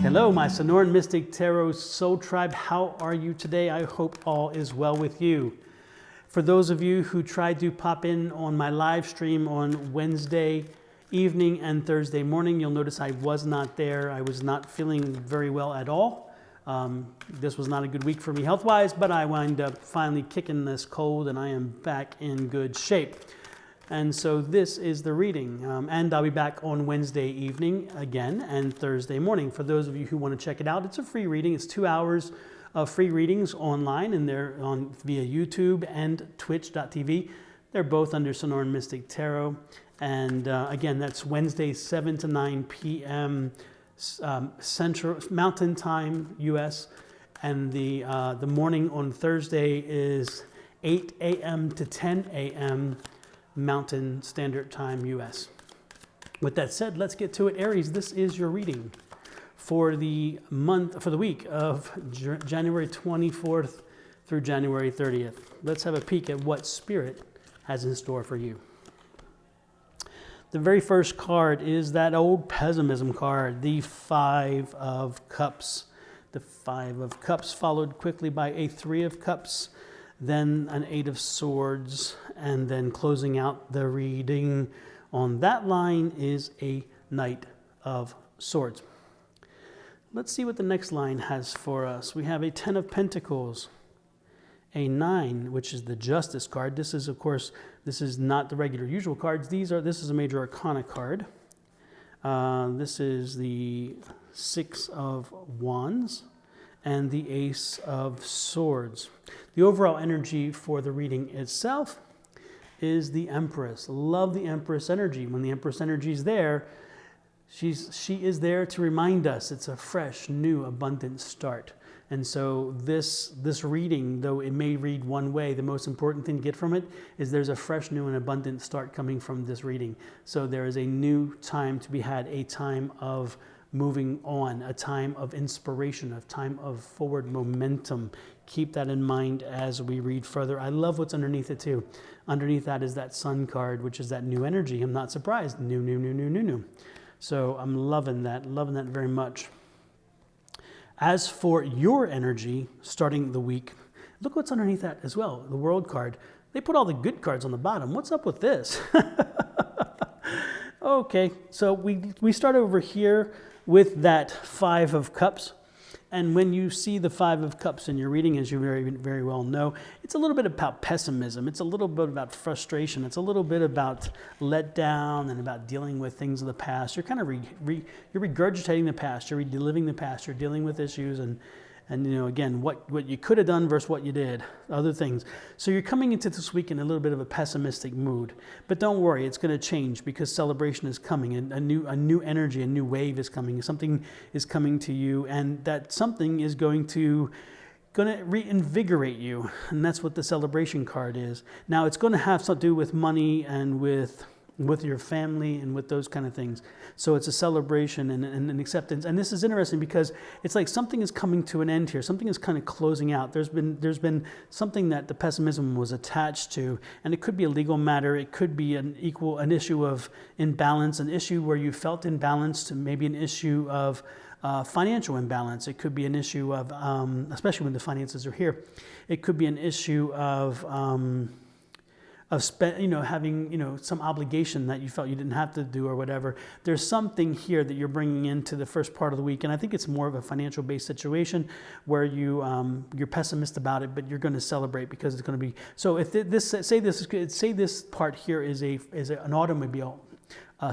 Hello, my Sonoran Mystic Tarot Soul Tribe. How are you today? I hope all is well with you. For those of you who tried to pop in on my live stream on Wednesday evening and Thursday morning, you'll notice I was not there. I was not feeling very well at all. This was not a good week for me health-wise, but I wound up finally kicking this cold and I am back in good shape. And so this is the reading, and I'll be back on Wednesday evening again and Thursday morning. For those of you who want to check it out, it's a free reading. It's 2 hours of free readings online, and they're on via YouTube and twitch.tv. They're both under Sonoran Mystic Tarot. And again, that's Wednesday, 7 to 9 p.m. Central Mountain Time, U.S. And the morning on Thursday is 8 a.m. to 10 a.m. Mountain Standard Time, U.S. With that said, let's get to it. Aries, this is your reading for the week of January 24th through January 30th. Let's have a peek at what Spirit has in store for you. The very first card is that old pessimism card, the Five of Cups. The Five of Cups followed quickly by a Three of Cups, then an Eight of Swords, and then closing out the reading on that line is a Knight of Swords. Let's see what the next line has for us. We have a Ten of Pentacles, a 9, which is the Justice card. This is, of course, this is not the regular usual cards. This is a Major Arcana card. This is the Six of Wands and the Ace of Swords. The overall energy for the reading itself is the Empress. Love the Empress energy. When the Empress energy is there, she is there to remind us it's a fresh, new, abundant start. And so this reading, though it may read one way, the most important thing to get from it is there's a fresh, new, and abundant start coming from this reading. So there is a new time to be had, a time of moving on, a time of inspiration, a time of forward momentum. Keep that in mind as we read further. I love what's underneath it too. Underneath that is that Sun card, which is that new energy. I'm not surprised. New. So I'm loving that very much. As for your energy starting the week, look what's underneath that as well, the World card. They put all the good cards on the bottom. What's up with this? Okay, so we start over here with that Five of Cups. And when you see the Five of Cups in your reading, as you very, very well know, it's a little bit about pessimism. It's a little bit about frustration. It's a little bit about letdown and about dealing with things of the past. You're kind of you're regurgitating the past. You're reliving the past. You're dealing with issues and you know, again, what you could have done versus what you did, other things. So you're coming into this week in a little bit of a pessimistic mood. But don't worry, it's going to change because celebration is coming. And a new energy, a new wave is coming. Something is coming to you, and that something is going to reinvigorate you. And that's what the celebration card is. Now, it's going to have to do with money and with your family and with those kind of things. So it's a celebration and an acceptance. And this is interesting because it's like something is coming to an end here. Something is kind of closing out. There's been something that the pessimism was attached to, and it could be a legal matter. It could be an issue of imbalance, an issue where you felt imbalanced, maybe an issue of financial imbalance. It could be an issue of, especially when the finances are here, it could be an issue of having some obligation that you felt you didn't have to do or whatever. There's something here that you're bringing into the first part of the week, and I think it's more of a financial based situation where you're pessimist about it, but you're going to celebrate because it's going to be. So if this part here is an automobile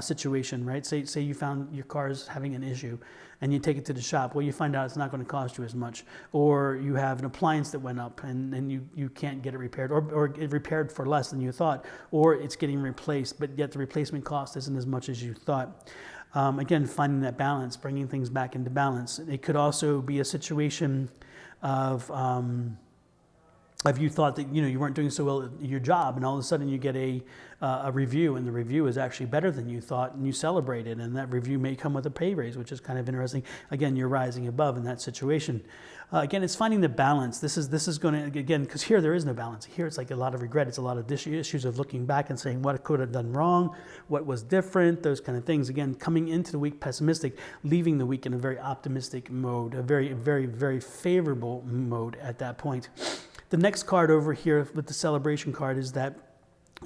situation, right? Say you found your car's having an issue and you take it to the shop. Well, you find out it's not going to cost you as much. Or you have an appliance that went up and you can't get it repaired, or it repaired for less than you thought, or it's getting replaced, but yet the replacement cost isn't as much as you thought. Again, finding that balance, bringing things back into balance. It could also be a situation of if you thought that you weren't doing so well at your job, and all of a sudden you get a review, and the review is actually better than you thought, and you celebrate it, and that review may come with a pay raise, which is kind of interesting. Again, you're rising above in that situation. Again, it's finding the balance. This is going to, again, because here there is no balance. Here it's like a lot of regret. It's a lot of issues of looking back and saying what I could have done wrong, what was different, those kind of things. Again, coming into the week pessimistic, leaving the week in a very optimistic mode, a very, very, very favorable mode at that point. The next card over here with the celebration card is that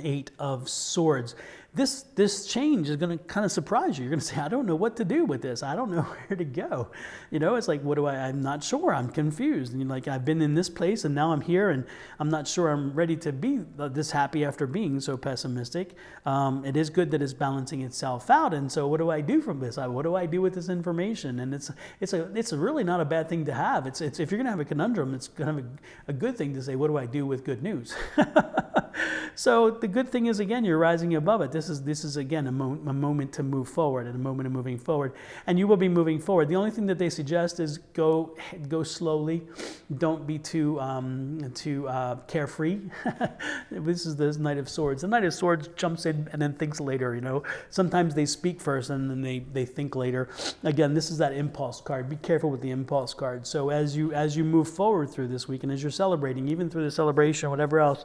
8 of Swords. This change is going to kind of surprise you. You're going to say, I don't know what to do with this. I don't know where to go. It's like, I'm not sure. I'm confused. And like, I've been in this place and now I'm here and I'm not sure I'm ready to be this happy after being so pessimistic. It is good that it's balancing itself out. And so what do I do from this? What do I do with this information? And it's really not a bad thing to have. It's if you're going to have a conundrum, it's going to have a good thing to say, what do I do with good news? So the good thing is, again, you're rising above it. This is again a moment to move forward, and a moment of moving forward, and you will be moving forward. The only thing that they suggest is go slowly. Don't be too carefree. This is the Knight of Swords. The Knight of Swords jumps in and then thinks later. Sometimes they speak first and then they think later. Again, this is that impulse card. Be careful with the impulse card. So as you move forward through this week, and as you're celebrating, even through the celebration, whatever else,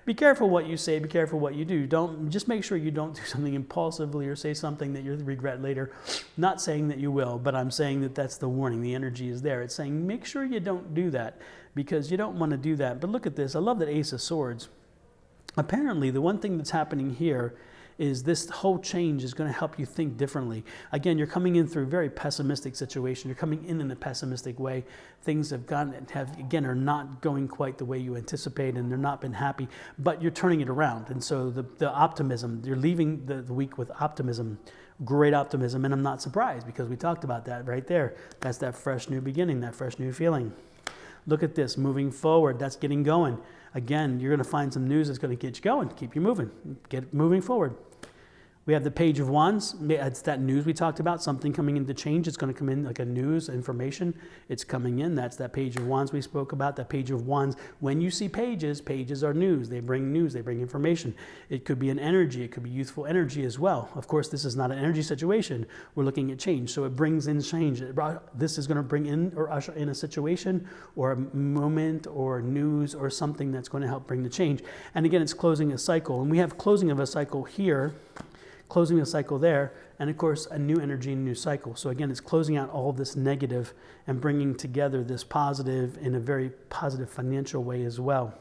be careful what you say. Be careful what you do. Don't just make sure you don't do something impulsively or say something that you'll regret later. Not saying that you will, but I'm saying that that's the warning. The energy is there. It's saying make sure you don't do that, because you don't want to do that. But look at this. I love that Ace of Swords. Apparently, the one thing that's happening here is this whole change is going to help you think differently. Again, you're coming in through a very pessimistic situation. You're coming in a pessimistic way. Things are not going quite the way you anticipate, and they're not been happy, but you're turning it around. And so the optimism, you're leaving the week with optimism, great optimism, and I'm not surprised, because we talked about that right there. That's that fresh new beginning, that fresh new feeling. Look at this, moving forward, that's getting going. Again, you're going to find some news that's going to get you going, keep you moving, get moving forward. We have the Page of Wands. It's that news we talked about, something coming in to change. It's going to come in like a news, information. It's coming in. That's that Page of Wands we spoke about, that Page of Wands. When you see pages are news. They bring news. They bring information. It could be an energy. It could be youthful energy as well. Of course, this is not an energy situation. We're looking at change. So it brings in change. This is going to bring in or usher in a situation or a moment or news or something that's going to help bring the change. And again, it's closing a cycle. And we have closing of a cycle here, closing the cycle there, and of course a new energy and new cycle. So again, it's closing out all this negative and bringing together this positive in a very positive financial way as well.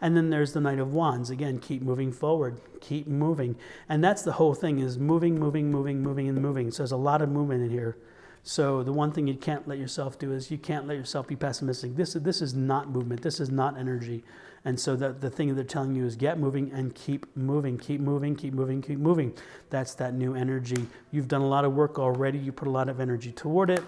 And then there's the Knight of Wands. Again, keep moving forward, keep moving. And that's the whole thing, is moving. So there's a lot of movement in here. So the one thing you can't let yourself do is you can't let yourself be pessimistic. This is not movement. This is not energy. And so the thing that they're telling you is get moving and keep moving. That's that new energy. You've done a lot of work already. You put a lot of energy toward it.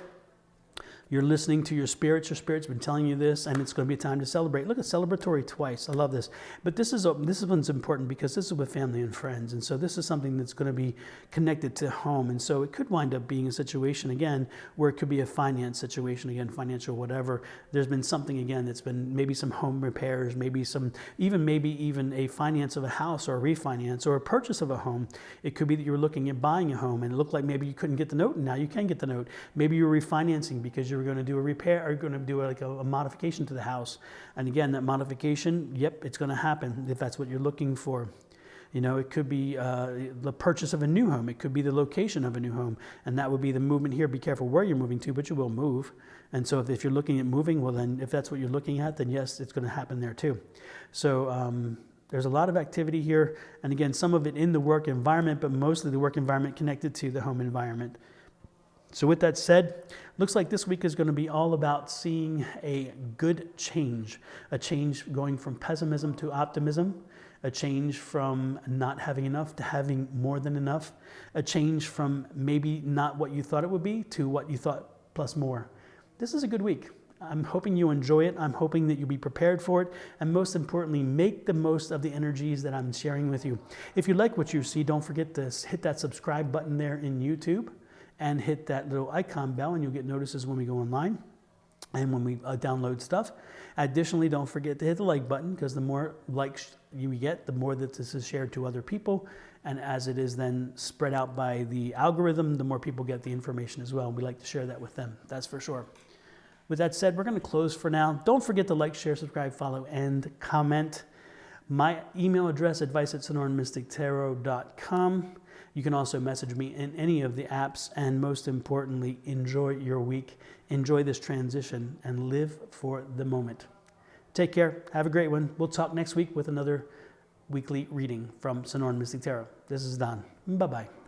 You're listening to your spirits. Your spirit's been telling you this, and it's going to be time to celebrate. Look at celebratory twice. I love this. But this one's important because this is with family and friends, and so this is something that's going to be connected to home. And so it could wind up being a situation again where it could be a finance situation again, financial whatever. There's been something again that's been maybe some home repairs, maybe even a finance of a house or a refinance or a purchase of a home. It could be that you were looking at buying a home and it looked like maybe you couldn't get the note, and now you can get the note. Maybe you were refinancing because you were going to do a repair, or going to do like a modification to the house. And again, that modification, yep, it's going to happen if that's what you're looking for. It could be the purchase of a new home. It could be the location of a new home. And that would be the movement here. Be careful where you're moving to, but you will move. And so if you're looking at moving, well then, if that's what you're looking at, then yes, it's going to happen there too. So there's a lot of activity here. And again, some of it in the work environment, but mostly the work environment connected to the home environment. So with that said, looks like this week is going to be all about seeing a good change, a change going from pessimism to optimism, a change from not having enough to having more than enough, a change from maybe not what you thought it would be to what you thought plus more. This is a good week. I'm hoping you enjoy it. I'm hoping that you'll be prepared for it. And most importantly, make the most of the energies that I'm sharing with you. If you like what you see, don't forget to hit that subscribe button there in YouTube and hit that little icon bell, and you'll get notices when we go online. and when we download stuff. Additionally, don't forget to hit the like button, because the more likes you get, the more that this is shared to other people. And as it is then spread out by the algorithm, the more people get the information as well. We like to share that with them, that's for sure. With that said, we're going to close for now. Don't forget to like, share, subscribe, follow, and comment. My email address, advice@sonoranmystictarot.com. You can also message me in any of the apps, and most importantly, enjoy your week, enjoy this transition, and live for the moment. Take care. Have a great one. We'll talk next week with another weekly reading from Sonoran Mystic Tarot. This is Don. Bye-bye.